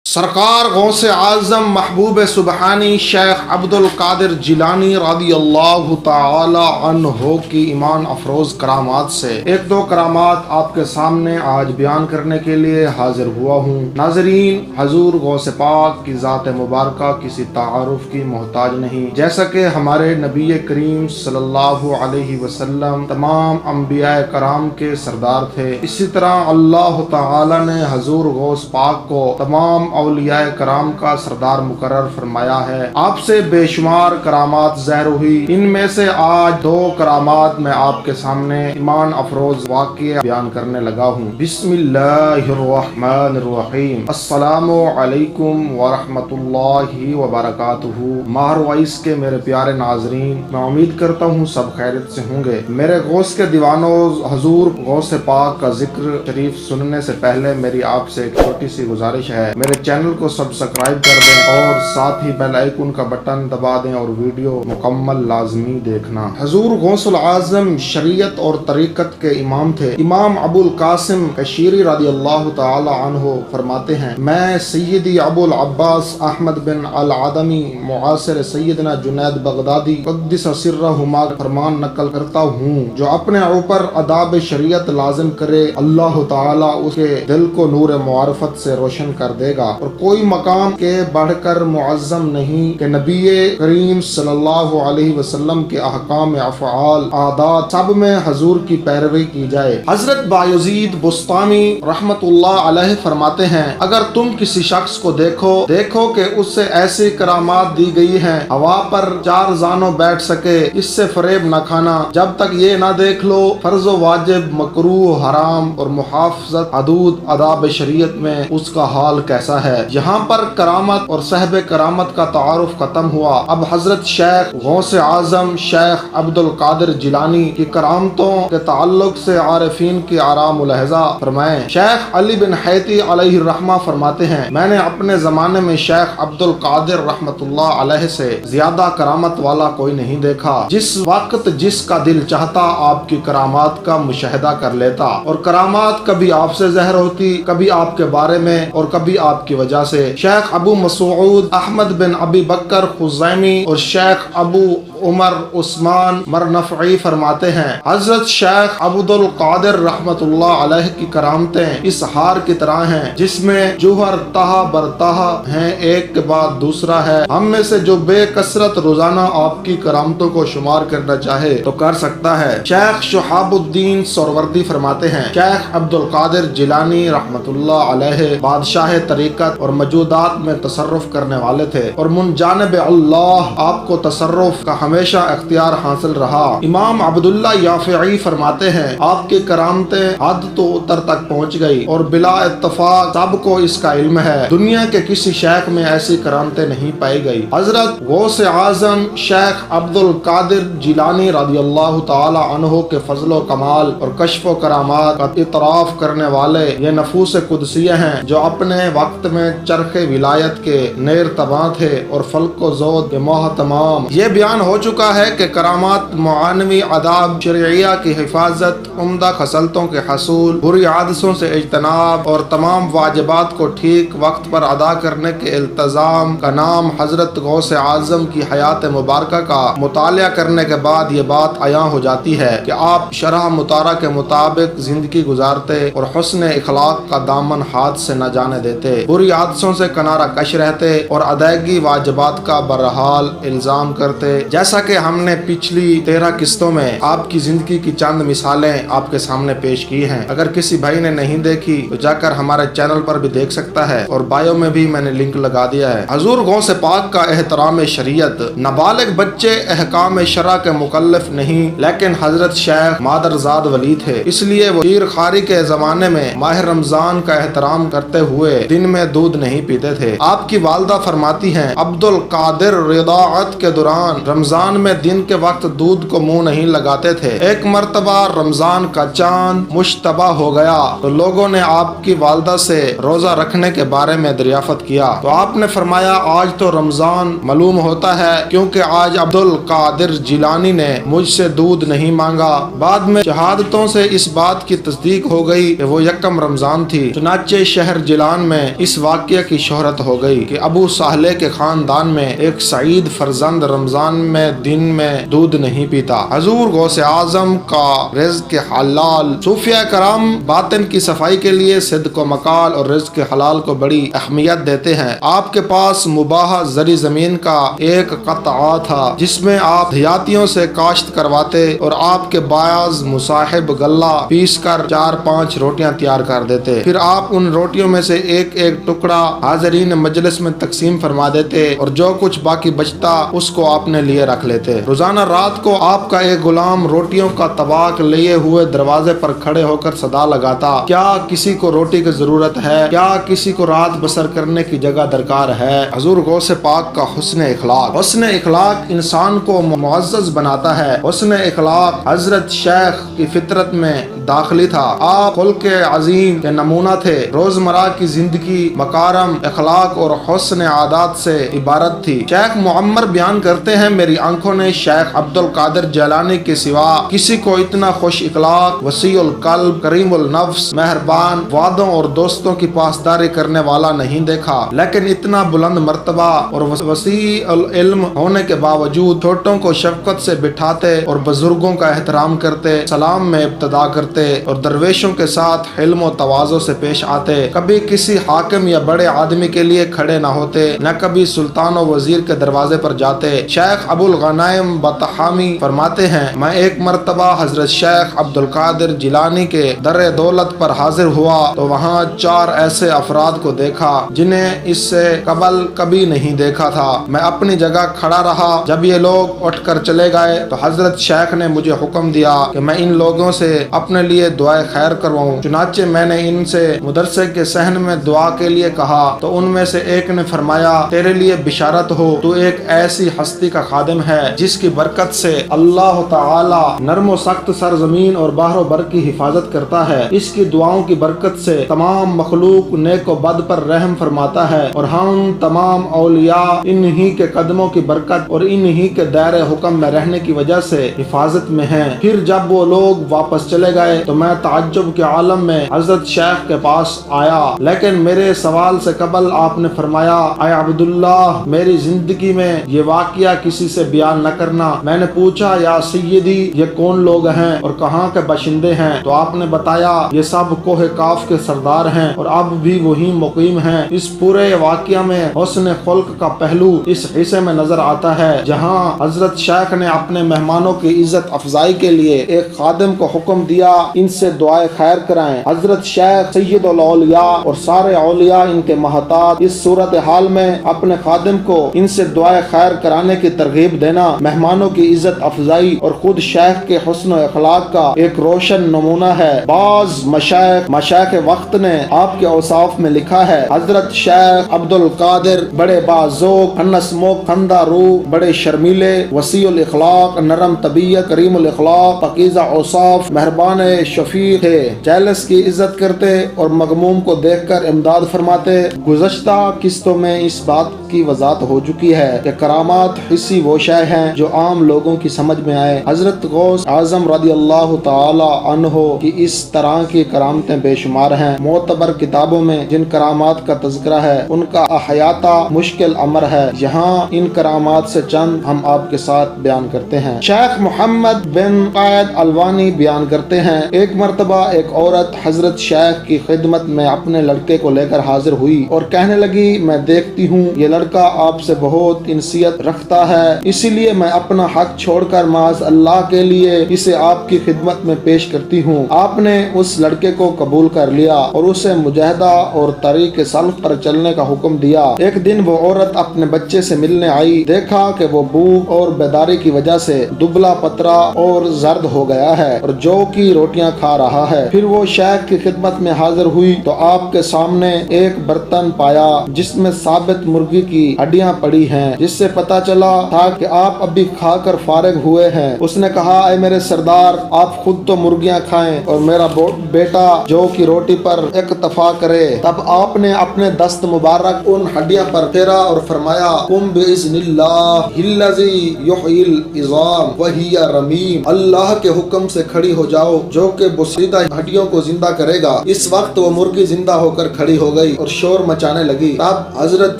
सरकार गौस आज़म महबूब सुबहानी शेख अब्दुल कादिर जिलानी रदी अल्लाह ताला अन्हो की ईमान अफरोज करामात से एक दो करामात आपके सामने आज बयान करने के लिए हाजिर हुआ हूँ। नाजरीन, हजूर गौस पाक की ज़ात मुबारक किसी तारुफ की मोहताज नहीं। जैसा कि हमारे नबी करीम सल्लल्लाहु अलैहि वसल्लम तमाम अंबिया कराम के सरदार थे, इसी तरह अल्लाह ताला ने हजूर गौस पाक को तमाम औलियाए कराम का सरदार मुकर्रर फरमाया है। आपसे बेशुमार करामात ज़ाहिर हुई, इनमें से आज दो करामात मैं आपके सामने ईमान अफरोज वाक़िया बयान करने लगा हूँ। बिस्मिल्लाहिर्रहमानिर्रहीम। अस्सलामु अलैकुम वरहमतुल्लाहि वबरकातुहू। माह रईस के मेरे प्यारे नाजरीन, मैं उम्मीद करता हूँ सब खैरियत से होंगे। मेरे गौस के दीवानों, हजूर गौस पाक का जिक्र शरीफ सुनने से पहले मेरी आपसे एक छोटी सी गुजारिश है, मेरे चैनल को सब्सक्राइब कर दें और साथ ही बेल आइकन का बटन दबा दें और वीडियो मुकम्मल लाजमी देखना। हजूर गौसुल आज़म शरीयत और तरीकत के इमाम थे। इमाम अबुल कासिम कशीरी रज़ी अल्लाह ताला अन्हो फरमाते हैं, मैं सैयदी अबुल अब्बास अहमद बिन अल आदमी मुआसिर सैयदना जुनैद बगदादी क़ुद्दिस सिर्रहुमा फरमान नकल करता हूँ, जो अपने ऊपर अदाब शरीयत लाजिम करे, अल्लाह ताला उसके दिल को नूर मुआरफत से रोशन कर देगा और कोई मकाम के बढ़कर मुअज़्ज़म नहीं कि नबी करीम सल्लल्लाहु अलैहि वसल्लम के अहकाम अफ़आल आदात सब में हजूर की पैरवी की जाए। हजरत बायज़ीद बुस्तामी रहमतुल्लाह अलैह फरमाते हैं, अगर तुम किसी शख्स को देखो कि उससे ऐसी करामात दी गई हैं, हवा पर चार जानों बैठ सके, इससे फरेब न खाना जब तक ये ना देख लो फर्ज वाजिब मकरूह हराम और मुहाफ़ज़त हदूद अदाब शरीयत में उसका हाल कैसा है। यहाँ पर करामत और साहिब करामत का तारुफ खत्म हुआ। अब हजरत शेख गौस आज़म शेख अब्दुल कादिर जिलानी की करामतों के ताल्लुक से आरिफीन की आरा मुलाहिज़ा फरमाएं। शेख अली बिन हैती अलैहि रहमा फरमाते हैं, मैंने अपने ज़माने में शेख अब्दुल कादिर रहमतुल्लाह अलैह से ज्यादा करामत वाला कोई नहीं देखा। जिस वक्त जिसका दिल चाहता आपकी करामात का मुशाहिदा कर लेता और करामात कभी आपसे ज़ाहिर होती, कभी आपके बारे में और कभी आपकी वजह से। शेख अबू मसूद अहमद बिन अबी बकर खुज़ैमी और शेख अबू उमर उस्मान मरनफ़ई फरमाते हैं, हजरत शेख अब्दुल कादिर रहमतुल्लाह अलैह की करामतें इस हार की तरह हैं, जिसमें जोहर तहा बरतहा हैं, एक के बाद दूसरा है। हम में से जो बेकसरत रोजाना आपकी करामतों को शुमार करना चाहे तो कर सकता है। शेख शुहाबुद्दीन सोरवर्दी फरमाते हैं, शेख अब्दुल कादिर जिलानी रहमतुल्लाह अलैह बादशाह तरीकत और मौजूदात में तसर्रुफ करने वाले थे और मुनजानिब अल्लाह आपको तसर्रुफ का हमेशा इख्तियार हासिल रहा। इमाम अब्दुल्ला याफ़ई फरमाते हैं, आपकी करामतें हद तो उतर तक पहुँच गई और बिला इत्तफाक सबको इसका इल्म है, दुनिया के किसी शेख में ऐसी करामतें नहीं पाई गई। हजरत गौस आज़म शेख अब्दुल कादिर जिलानी रज़ी अल्लाह ताला अन्हो के फजलो कमाल और कश्फ करामात का इतराफ करने वाले ये नफूस कुदसिया हैं, जो अपने वक्त में चरखे विलायत के नेर तबां थे और फल्को ज़ोद के मोह तमाम। ये बयान हो चुका है कि करामात मुआनवी अदाब शरिया की हिफाजत, उम्दा खसलतों के हसूल, बुरी आदतों से इज्तनाब और तमाम वाजिबात को ठीक वक्त पर अदा करने के इल्तजाम का नाम हजरत गौस आज़म की हयात मुबारक का मुतालिया करने के बाद ये बात आया हो जाती है कि आप शरह मुतारा के मुताबिक जिंदगी गुजारते और हुस्न इखलाक का दामन हाथ से न जाने देते, बुरी आदतों से किनारा कश रहते और अदायगी वाजिबात का बहरहाल इल्जाम करते। जैसा कि हमने पिछली 13 किस्तों में आपकी जिंदगी की चंद मिसालें आपके सामने पेश की हैं। अगर किसी भाई ने नहीं देखी तो जाकर हमारे चैनल पर भी देख सकता है और बायो में भी मैंने लिंक लगा दिया है। हजूर गौस पाक का एहतराम शरीयत, नाबालिग बच्चे अहकाम शरा के मुकल्लफ नहीं, लेकिन हजरत शेख मादरजाद वली थे, इसलिए वो शीर खारी के जमाने में माह रमजान का एहतराम करते हुए दिन में दूध नहीं पीते थे। आपकी वालदा फरमाती हैं, अब्दुल कादिर रिदाअत के दौरान रमजान رمضان میں دن کے وقت دودھ کو منہ نہیں لگاتے تھے۔ ایک مرتبہ رمضان کا چاند مشتبہ ہو گیا تو لوگوں نے آپ کی والدہ سے روزہ رکھنے کے بارے میں دریافت کیا تو آپ نے فرمایا آج تو رمضان معلوم ہوتا ہے کیونکہ آج عبد القادر جیلانی نے مجھ سے دودھ نہیں مانگا۔ بعد میں شہادتوں سے اس بات کی تصدیق ہو گئی کہ وہ یکم رمضان تھی، چنانچہ شہر جیلان میں اس واقعے کی شہرت ہو گئی کہ ابو صالح کے خاندان میں ایک سعید فرزند رمضان میں دن میں دودھ نہیں پیتا۔ حضور غوث اعظم کا رزق حلال۔ صوفیہ کرام باطن کی صفائی کے لیے صدق و مقال اور رزق حلال کو بڑی اہمیت دیتے ہیں۔ آپ کے پاس مباح زرعی زمین کا ایک قطعہ تھا جس میں آپ دیہاتیوں سے کاشت کرواتے اور آپ کے بعض مصاحب غلہ پیس کر 4-5 روٹیاں تیار کر دیتے، پھر آپ ان روٹیوں میں سے ایک ایک ٹکڑا حاضرین مجلس میں تقسیم فرما دیتے اور جو کچھ باقی بچتا اس کو آپ نے لیے رکھ لیتے۔ روزانہ رات کو آپ کا ایک غلام روٹیوں کا طباق لیے ہوئے دروازے پر کھڑے ہو کر صدا لگاتا، کیا کسی کو روٹی کی ضرورت ہے؟ کیا کسی کو رات بسر کرنے کی جگہ درکار ہے؟ حضور غوث پاک کا حسن اخلاق۔ حسن اخلاق انسان کو معزز بناتا ہے۔ حسن اخلاق حضرت شیخ کی فطرت میں داخلی تھا۔ آپ خلق عظیم کے نمونہ تھے۔ روزمرہ کی زندگی مکارم اخلاق اور حسن عادات سے عبارت تھی۔ شیخ معمر بیان کرتے ہیں میری آنکھوں نے شیخ عبد القادر جیلانی کے سوا کسی کو اتنا خوش اخلاق، وسیع القلب، کریم النفس، مہربان، وعدوں اور دوستوں کی پاسداری کرنے والا نہیں دیکھا، لیکن اتنا بلند مرتبہ اور وسیع العلم ہونے کے باوجود چھوٹوں کو شفقت سے بٹھاتے اور بزرگوں کا احترام کرتے، سلام میں ابتدا کرتے اور درویشوں کے ساتھ حلم و تواضع سے پیش آتے، کبھی کسی حاکم یا بڑے آدمی کے لیے کھڑے نہ ہوتے، نہ کبھی سلطان و وزیر کے دروازے پر جاتے۔ شیخ ابو الغنائم بطحامی فرماتے ہیں میں ایک مرتبہ حضرت شیخ عبد القادر جیلانی کے در دولت پر حاضر ہوا تو وہاں 4 ایسے افراد کو دیکھا جنہیں اس سے قبل کبھی نہیں دیکھا تھا۔ میں اپنی جگہ کھڑا رہا، جب یہ لوگ اٹھ کر چلے گئے تو حضرت شیخ نے مجھے حکم دیا کہ میں ان لوگوں سے اپنے لیے دعائے خیر کرواؤں۔ چنانچہ میں نے ان سے مدرسے کے صحن میں دعا کے لیے کہا تو ان میں سے ایک نے فرمایا تیرے لیے بشارت ہو، تو ایک ایسی ہستی کا خادم ہے جس کی برکت سے اللہ تعالی نرم و سخت سرزمین اور بحر و بر کی حفاظت کرتا ہے۔ اس کی دعاؤں کی برکت سے تمام مخلوق نیک و بد پر رحم فرماتا ہے اور ہم تمام اولیاء انہی کے قدموں کی برکت اور انہی کے دائر حکم میں رہنے کی وجہ سے حفاظت میں ہیں۔ پھر جب وہ لوگ واپس چلے گئے تو میں تعجب کے عالم میں حضرت شیخ کے پاس آیا، لیکن میرے سوال سے قبل آپ نے فرمایا اے عبداللہ میری زندگی میں یہ واقعہ کسی سے بیان نہ کرنا۔ میں نے پوچھا یا سیدی یہ کون لوگ ہیں اور کہاں کے باشندے ہیں؟ تو آپ نے بتایا یہ سب کوہ کاف کے سردار ہیں اور اب بھی وہی مقیم ہیں۔ اس پورے واقعہ میں حسن خلق کا پہلو اس حصے میں نظر آتا ہے جہاں حضرت شیخ نے اپنے مہمانوں کی عزت افزائی کے لیے ایک خادم کو حکم دیا ان سے دعائے خیر کرائیں۔ حضرت شیخ سید الاولیاء اور سارے اولیاء ان کے محتاط اس صورتحال میں اپنے خادم کو ان سے دعائے خیر کرانے کی ترغیب دینا مہمانوں کی عزت افزائی اور خود شیخ کے حسن و اخلاق کا ایک روشن نمونہ ہے۔ بعض مشائخ وقت نے آپ کے اوصاف میں لکھا ہے حضرت شیخ عبد القادر بڑے باذوق، ہنسمکھ، خندہ روح، بڑے شرمیلے، وسیع الاخلاق، نرم طبیعت، کریم الاخلاق، پاکیزہ اوصاف، مہربان شفیق تھے، جالس کی عزت کرتے اور مغموم کو دیکھ کر امداد فرماتے۔ گزشتہ قسطوں میں اس بات کی وضاحت ہو چکی ہے کہ کرامات حصی وہ شے ہیں جو عام لوگوں کی سمجھ میں آئے۔ حضرت غوث اعظم رضی اللہ تعالی عنہ کی اس طرح کی کرامتیں بے شمار ہیں۔ معتبر کتابوں میں جن کرامات کا تذکرہ ہے ان کا احاطہ مشکل امر ہے، یہاں ان کرامات سے چند ہم آپ کے ساتھ بیان کرتے ہیں۔ شیخ محمد بن قائد الوانی بیان کرتے ہیں ایک مرتبہ ایک عورت حضرت شیخ کی خدمت میں اپنے لڑکے کو لے کر حاضر ہوئی اور کہنے لگی میں دیکھتی ہوں یہ لڑکا آپ سے بہت انسیت رکھتا ہے، اسی لیے میں اپنا حق چھوڑ کر معاذ اللہ کے لیے اسے آپ کی خدمت میں پیش کرتی ہوں۔ آپ نے اس لڑکے کو قبول کر لیا اور اسے مجاہدہ اور طریق سلف پر چلنے کا حکم دیا۔ ایک دن وہ عورت اپنے بچے سے ملنے آئی، دیکھا کہ وہ بھوک اور بیداری کی وجہ سے دبلا پترا اور زرد ہو گیا ہے اور جو کی روٹیاں کھا رہا ہے۔ پھر وہ شیخ کی خدمت میں حاضر ہوئی تو آپ کے سامنے ایک برتن پایا جس میں ثابت مرغی کی ہڈیاں پڑی ہیں، جس سے پتا چلا تھا کہ कि आप अभी खाकर फारिग हुए हैं। उसने कहा, ऐ मेरे सरदार, आप खुद तो मुर्गियां खाएं और मेरा बेटा जो की रोटी पर इक्तफा करे। तब आपने अपने दस्त मुबारक उन हड्डियां पर फेरा और फरमाया, कुम बिइज़्निल्लाहिल्लज़ी युहयिल इज़ाम व हिया रमीम, अल्लाह के हुक्म से खड़ी हो जाओ जो कि बुसीदा हड्डियों को जिंदा करेगा। इस वक्त वो मुर्गी जिंदा होकर खड़ी हो गई और शोर मचाने लगी। तब हजरत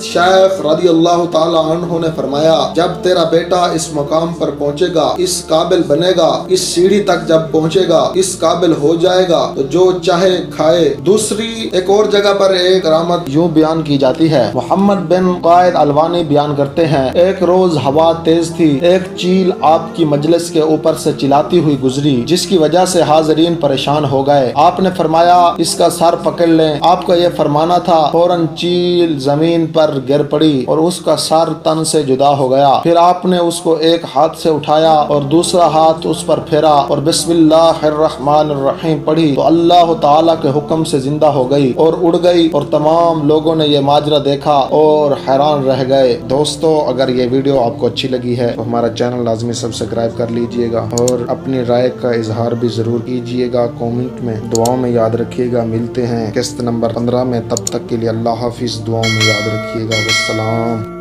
शेख रज़ियल्लाहु ताला अन्हु ने फरमाया, जब तेरा बेटा इस मुकाम पर पहुंचेगा, इस काबिल बनेगा, इस सीढ़ी तक जब पहुंचेगा, इस काबिल हो जाएगा तो जो चाहे खाए। दूसरी एक और जगह पर एक करामत यूं बयान की जाती है। मोहम्मद बिन कायद अलवानी बयान करते हैं, एक रोज हवा तेज थी, एक चील आपकी मजलिस के ऊपर से चिल्लाती हुई गुजरी, जिसकी वजह से हाजरीन परेशान हो गए। आपने फरमाया, इसका सर पकड़ लें। आपका यह फरमाना था। फौरन चील जमीन पर गिर पड़ी और उसका सर तन से जुदा हो गया। फिर आपने उसको एक हाथ से उठाया और दूसरा हाथ उस पर फेरा और बिस्मिल्लाहिर्रहमानिर्रहीम पढ़ी तो अल्लाह ताला के हुक्म से जिंदा हो गई और उड़ गई। और तमाम लोगों ने यह माजरा देखा और हैरान रह गए। दोस्तों, अगर ये वीडियो आपको अच्छी लगी है तो हमारा चैनल लाजमी सब्सक्राइब कर लीजिएगा और अपनी राय का इजहार भी जरूर कीजिएगा कमेंट में। दुआओं में याद रखिएगा। मिलते हैं किस्त नंबर 15 में। तब तक के लिए अल्लाह हाफिज। दुआओं में याद रखिएगा। वस्सलाम।